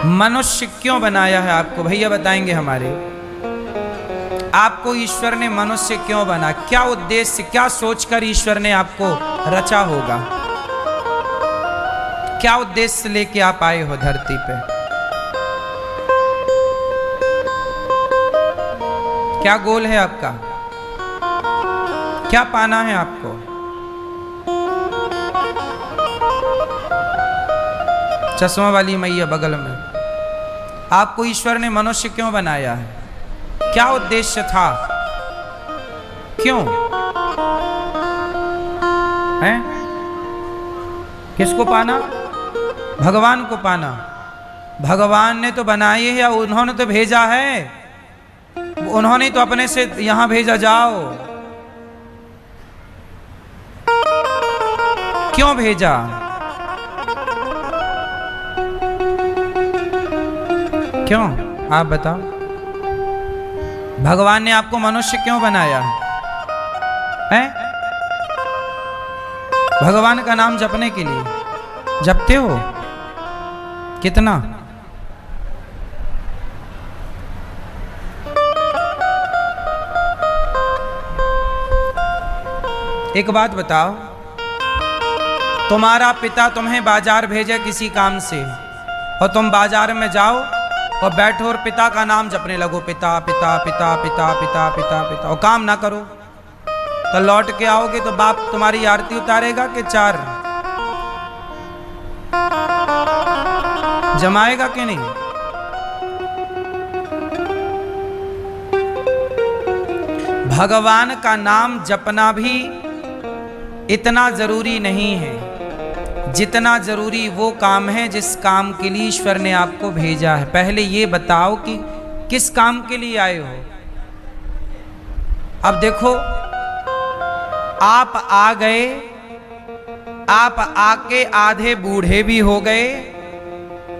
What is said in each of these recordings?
मनुष्य क्यों बनाया है आपको? भैया बताएंगे हमारे। आपको ईश्वर ने मनुष्य क्यों बना? क्या उद्देश्य, क्या सोचकर ईश्वर ने आपको रचा होगा? क्या उद्देश्य लेके आप आए हो धरती पे? क्या गोल है आपका? क्या पाना है आपको? चश्मा वाली मैया बगल में, आपको ईश्वर ने मनुष्य क्यों बनाया है? क्या उद्देश्य था? क्यों है? किसको पाना? भगवान को पाना। भगवान ने तो बनाए है, उन्होंने तो भेजा है, उन्होंने तो अपने से यहां भेजा। जाओ, क्यों भेजा? क्यों? आप बताओ। भगवान ने आपको मनुष्य क्यों बनाया है? भगवान का नाम जपने के लिए। जपते हो कितना? एक बात बताओ, तुम्हारा पिता तुम्हें बाजार भेजे किसी काम से, और तुम बाजार में जाओ और बैठो और पिता का नाम जपने लगो, पिता पिता पिता पिता पिता पिता पिता, और काम ना करो, तो लौट के आओगे तो बाप तुम्हारी आरती उतारेगा कि चार जमाएगा कि नहीं? भगवान का नाम जपना भी इतना जरूरी नहीं है जितना जरूरी वो काम है जिस काम के लिए ईश्वर ने आपको भेजा है। पहले ये बताओ कि किस काम के लिए आए हो। अब देखो, आप आ गए, आप आके आधे बूढ़े भी हो गए,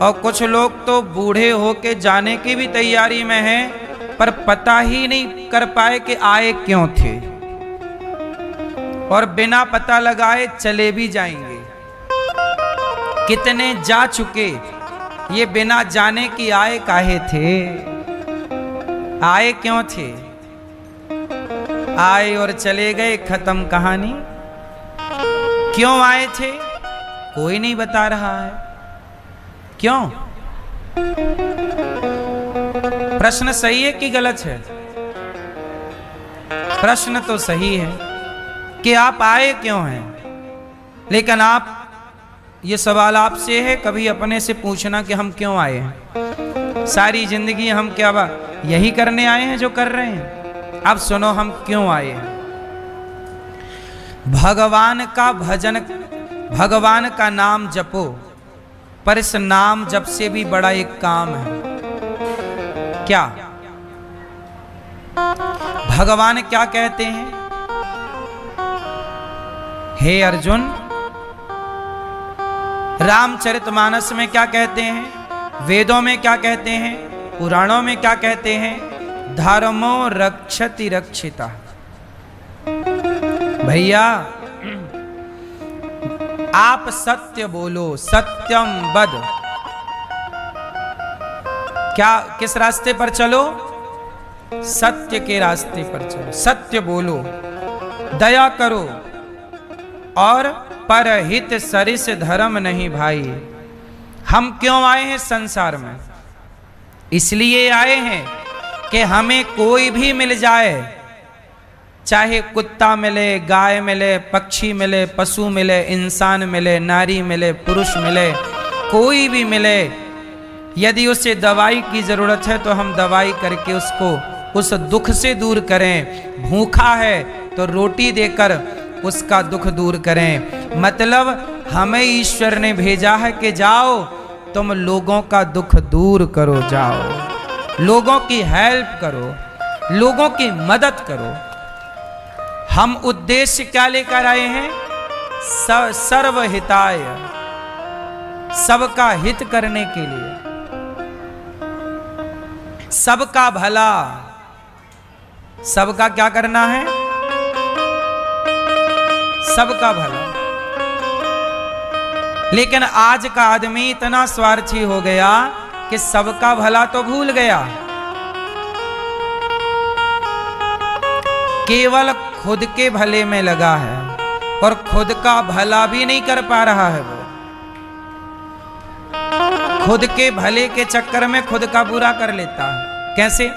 और कुछ लोग तो बूढ़े होके जाने की भी तैयारी में हैं, पर पता ही नहीं कर पाए कि आए क्यों थे, और बिना पता लगाए चले भी जाएंगे। कितने जा चुके, ये बिना जाने कि आए काहे थे, आए क्यों थे, आए और चले गए, खत्म कहानी। क्यों आए थे कोई नहीं बता रहा है। क्यों? प्रश्न सही है कि गलत है? प्रश्न तो सही है कि आप आए क्यों हैं, लेकिन आप, ये सवाल आपसे है, कभी अपने से पूछना कि हम क्यों आए हैं। सारी जिंदगी हम क्या यही करने आए हैं जो कर रहे हैं? अब सुनो, हम क्यों आए हैं। भगवान का भजन, भगवान का नाम जपो, पर इस नाम जप से भी बड़ा एक काम है। क्या? भगवान क्या कहते हैं? हे अर्जुन, रामचरितमानस में क्या कहते हैं, वेदों में क्या कहते हैं, पुराणों में क्या कहते हैं? धर्मो रक्षति रक्षिता। भैया आप सत्य बोलो, सत्यम वद। क्या, किस रास्ते पर चलो? सत्य के रास्ते पर चलो, सत्य बोलो, दया करो, और परहित सरिस धर्म नहीं भाई। हम क्यों आए हैं संसार में? इसलिए आए हैं कि हमें कोई भी मिल जाए, चाहे कुत्ता मिले, गाय मिले, पक्षी मिले, पशु मिले, इंसान मिले, नारी मिले, पुरुष मिले, कोई भी मिले, यदि उसे दवाई की जरूरत है तो हम दवाई करके उसको उस दुख से दूर करें। भूखा है तो रोटी देकर उसका दुख दूर करें। मतलब हमें ईश्वर ने भेजा है कि जाओ तुम लोगों का दुख दूर करो, जाओ लोगों की हेल्प करो, लोगों की मदद करो। हम उद्देश्य क्या लेकर आए हैं? सर्वहिताय, सबका हित करने के लिए, सबका भला। सबका क्या करना है? सबका भला। लेकिन आज का आदमी इतना स्वार्थी हो गया कि सबका भला तो भूल गया, केवल खुद के भले में लगा है और खुद का भला भी नहीं कर पा रहा है। वो खुद के भले के चक्कर में खुद का बुरा कर लेता है। कैसे?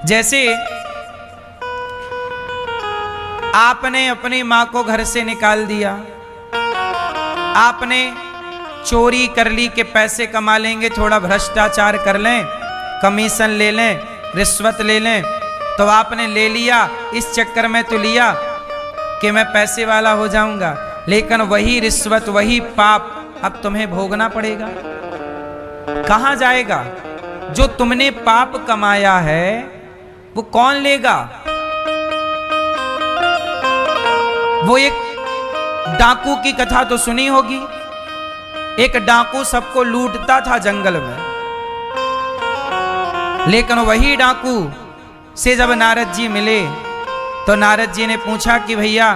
जैसे आपने अपनी मां को घर से निकाल दिया, आपने चोरी कर ली कि पैसे कमा लेंगे, थोड़ा भ्रष्टाचार कर लें, कमीशन ले लें, रिश्वत ले लें, तो आपने ले लिया। इस चक्कर में तो लिया कि मैं पैसे वाला हो जाऊंगा, लेकिन वही रिश्वत, वही पाप अब तुम्हें भोगना पड़ेगा। कहां जाएगा? जो तुमने पाप कमाया है वो कौन लेगा? वो एक डाकू की कथा तो सुनी होगी। एक डाकू सबको लूटता था जंगल में, लेकिन वही डाकू से जब नारद जी मिले तो नारद जी ने पूछा कि भैया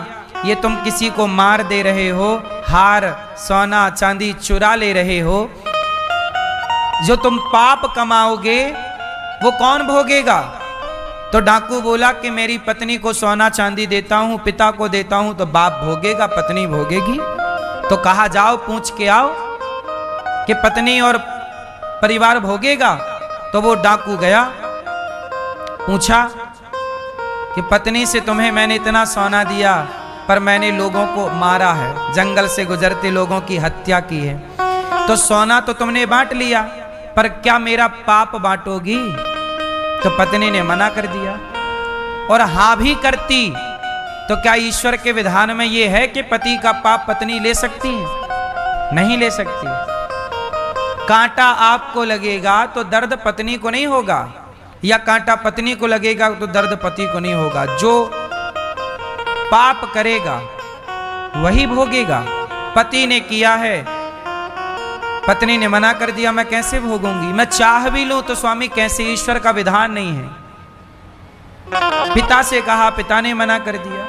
ये तुम किसी को मार दे रहे हो, हार सोना चांदी चुरा ले रहे हो, जो तुम पाप कमाओगे वो कौन भोगेगा? तो डाकू बोला कि मेरी पत्नी को सोना चांदी देता हूं, पिता को देता हूं, तो बाप भोगेगा, पत्नी भोगेगी। तो कहा जाओ पूछ के आओ कि पत्नी और परिवार भोगेगा। तो वो डाकू गया, पूछा कि पत्नी से तुम्हें मैंने इतना सोना दिया पर मैंने लोगों को मारा है, जंगल से गुजरते लोगों की हत्या की है, तो सोना तो तुमने बांट लिया पर क्या मेरा पाप बांटोगी? तो पत्नी ने मना कर दिया। और हाँ भी करती तो क्या ईश्वर के विधान में यह है कि पति का पाप पत्नी ले सकती है? नहीं ले सकती। कांटा आपको लगेगा तो दर्द पत्नी को नहीं होगा, या कांटा पत्नी को लगेगा तो दर्द पति को नहीं होगा। जो पाप करेगा वही भोगेगा। पति ने किया है, पत्नी ने मना कर दिया, मैं कैसे भोगूंगी? मैं चाह भी लूं तो स्वामी कैसे? ईश्वर का विधान नहीं है। पिता से कहा, पिता ने मना कर दिया।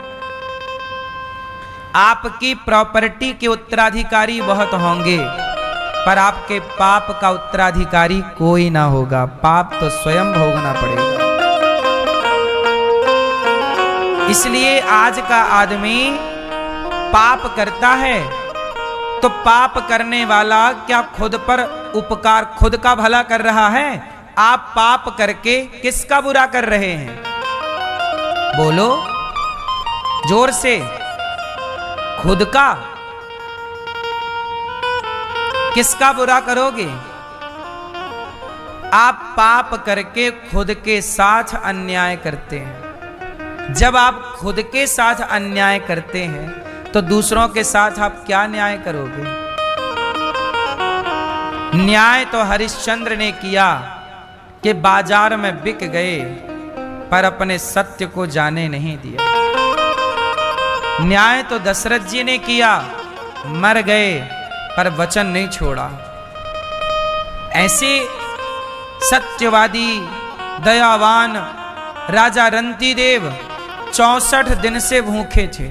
आपकी प्रॉपर्टी के उत्तराधिकारी बहुत होंगे पर आपके पाप का उत्तराधिकारी कोई ना होगा। पाप तो स्वयं भोगना पड़ेगा। इसलिए आज का आदमी पाप करता है तो पाप करने वाला क्या खुद पर उपकार, खुद का भला कर रहा है? आप पाप करके किसका बुरा कर रहे हैं? बोलो जोर से। खुद का। किसका बुरा करोगे? आप पाप करके खुद के साथ अन्याय करते हैं। जब आप खुद के साथ अन्याय करते हैं तो दूसरों के साथ आप क्या न्याय करोगे? न्याय तो हरिश्चंद्र ने किया कि बाजार में बिक गए पर अपने सत्य को जाने नहीं दिया। न्याय तो दशरथ जी ने किया, मर गए पर वचन नहीं छोड़ा। ऐसे सत्यवादी दयावान राजा रंतिदेव 64 दिन से भूखे थे।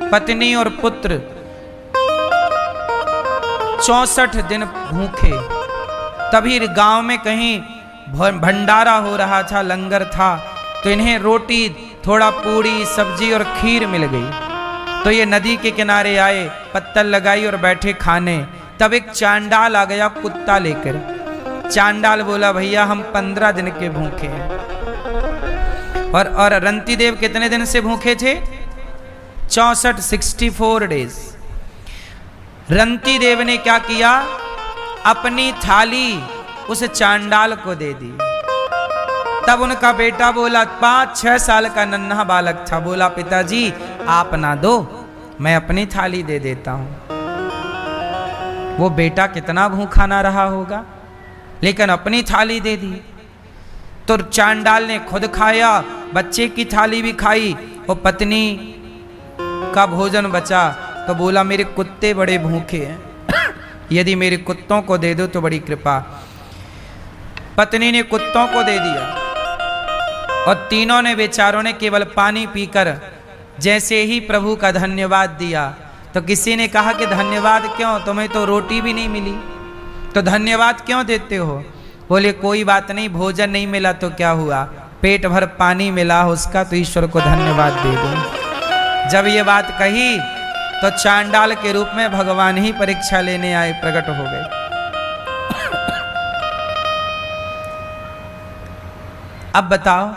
पत्नी और पुत्र 64 दिन भूखे। तभी गांव में कहीं भंडारा हो रहा था, लंगर था, तो इन्हें रोटी, थोड़ा पूड़ी, सब्जी और खीर मिल गई। तो ये नदी के किनारे आए, पत्तल लगाई और बैठे खाने। तब एक चांडाल आ गया कुत्ता लेकर। चांडाल बोला, भैया हम 15 दिन के भूखे हैं। और रंतिदेव कितने दिन से भूखे थे? 64 डेज। रंतिदेव ने क्या किया? अपनी थाली उस चांडाल को दे दी। तब उनका बेटा बोला, 5-6 साल का नन्हा बालक था, बोला पिताजी आप ना दो, मैं अपनी थाली दे देता हूं। वो बेटा कितना भूखा ना रहा होगा, लेकिन अपनी थाली दे दी। तो चांडाल ने खुद खाया, बच्चे की थाली भी खाई, और पत्नी का भोजन बचा तो बोला मेरे कुत्ते बड़े भूखे हैं, यदि मेरे कुत्तों को दे दो तो बड़ी कृपा। पत्नी ने कुत्तों को दे दिया और तीनों ने बेचारों ने केवल पानी पीकर जैसे ही प्रभु का धन्यवाद दिया तो किसी ने कहा कि धन्यवाद क्यों, तुम्हें तो रोटी भी नहीं मिली। तो धन्यवाद क्यों देते हो? बोले कोई बात नहीं, भोजन नहीं मिला तो क्या हुआ, पेट भर पानी मिला उसका तो ईश्वर को धन्यवाद दे दूं। जब ये बात कही तो चांडाल के रूप में भगवान ही परीक्षा लेने आए, प्रकट हो गए। अब बताओ,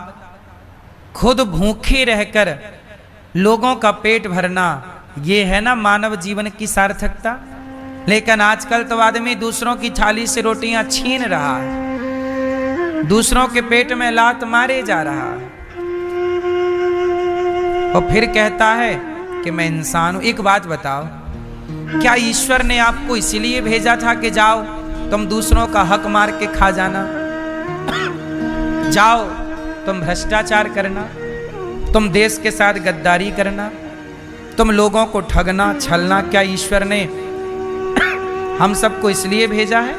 खुद भूखे रहकर लोगों का पेट भरना, ये है ना मानव जीवन की सार्थकता। लेकिन आजकल तो आदमी दूसरों की थाली से रोटियां छीन रहा है, दूसरों के पेट में लात मारे जा रहा है, और फिर कहता है कि मैं इंसान हूं। एक बात बताओ, क्या ईश्वर ने आपको इसलिए भेजा था कि जाओ तुम दूसरों का हक मार के खा जाना, जाओ तुम भ्रष्टाचार करना, तुम देश के साथ गद्दारी करना, तुम लोगों को ठगना छलना? क्या ईश्वर ने हम सबको इसलिए भेजा है?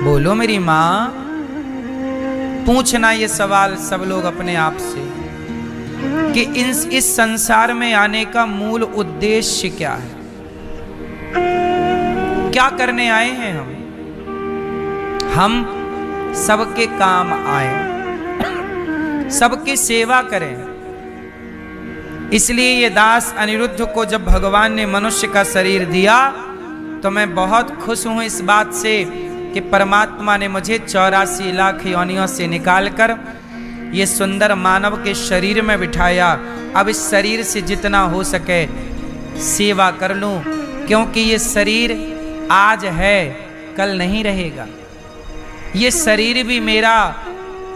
बोलो मेरी मां, पूछना ये सवाल सब लोग अपने आप से कि इस संसार में आने का मूल उद्देश्य क्या है, क्या करने आए हैं हम सबके काम आए, सबकी सेवा करें। इसलिए ये दास अनिरुद्ध को जब भगवान ने मनुष्य का शरीर दिया तो मैं बहुत खुश हूं इस बात से कि परमात्मा ने मुझे 84 लाख योनियों से निकालकर ये सुंदर मानव के शरीर में बिठाया। अब इस शरीर से जितना हो सके सेवा कर लूं, क्योंकि ये शरीर आज है कल नहीं रहेगा। ये शरीर भी मेरा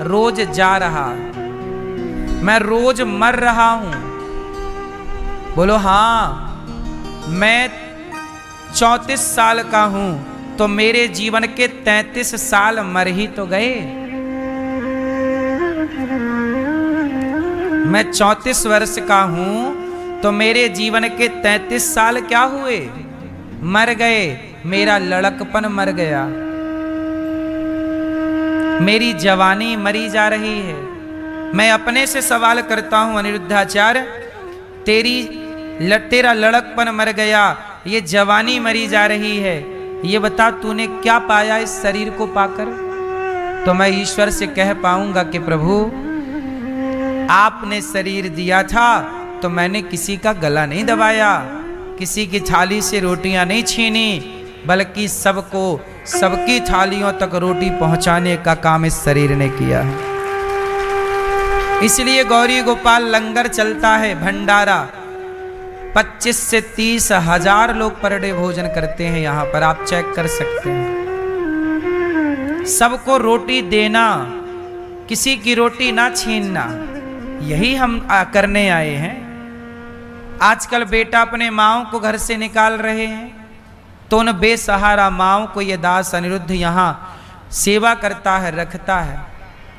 रोज जा रहा, मैं रोज मर रहा हूं। बोलो हाँ, मैं 34 साल का हूं तो मेरे जीवन के 33 साल मर ही तो गए। मैं 34 वर्ष का हूं तो मेरे जीवन के 33 साल क्या हुए, मर गए। मेरा लड़कपन मर गया, मेरी जवानी मरी जा रही है। मैं अपने से सवाल करता हूं अनिरुद्धाचार्य, तेरा लड़कपन मर गया, ये जवानी मरी जा रही है, ये बता तूने क्या पाया इस शरीर को पाकर? तो मैं ईश्वर से कह पाऊंगा कि प्रभु आपने शरीर दिया था तो मैंने किसी का गला नहीं दबाया, किसी की थाली से रोटियां नहीं छीनी, बल्कि सबको सबकी थालियों तक रोटी पहुंचाने का काम इस शरीर ने किया है। इसलिए गौरी गोपाल लंगर चलता है, भंडारा 25 से 30 हजार लोग पर डे भोजन करते हैं। यहां पर आप चेक कर सकते हैं। सबको रोटी देना, किसी की रोटी ना छीनना, यही हम करने आए हैं। आजकल बेटा अपने माओ को घर से निकाल रहे हैं, तो उन बेसहारा माओ को ये दास अनिरुद्ध यहाँ सेवा करता है, रखता है।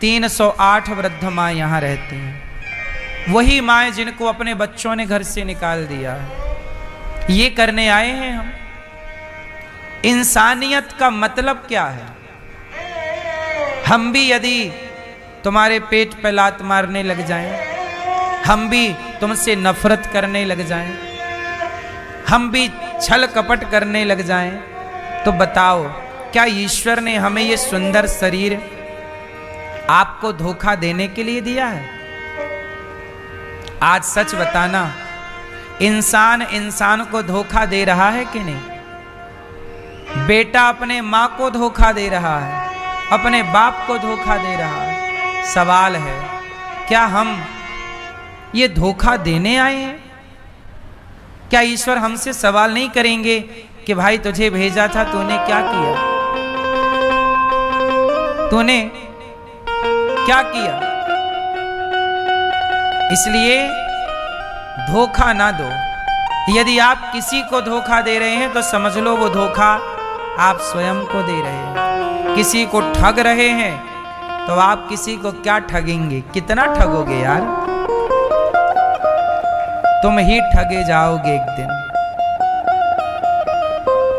308 वृद्ध माँ यहाँ रहती हैं, वही माएँ जिनको अपने बच्चों ने घर से निकाल दिया। ये करने आए हैं हम। इंसानियत का मतलब क्या है? हम भी यदि तुम्हारे पेट पे लात मारने लग जाएं, हम भी तुमसे नफरत करने लग जाएं, हम भी छल कपट करने लग जाएं, तो बताओ क्या ईश्वर ने हमें ये सुंदर शरीर आपको धोखा देने के लिए दिया है? आज सच बताना, इंसान को धोखा दे रहा है कि नहीं? बेटा अपने माँ को धोखा दे रहा है, अपने बाप को धोखा दे रहा है। सवाल है, क्या हम ये धोखा देने आए हैं? क्या ईश्वर हमसे सवाल नहीं करेंगे कि भाई तुझे भेजा था, तूने क्या किया? तूने क्या किया? इसलिए धोखा ना दो। यदि आप किसी को धोखा दे रहे हैं तो समझ लो वो धोखा आप स्वयं को दे रहे हैं। किसी को ठग रहे हैं तो आप किसी को क्या ठगेंगे? कितना ठगोगे यार? तुम ही ठगे जाओगे एक दिन।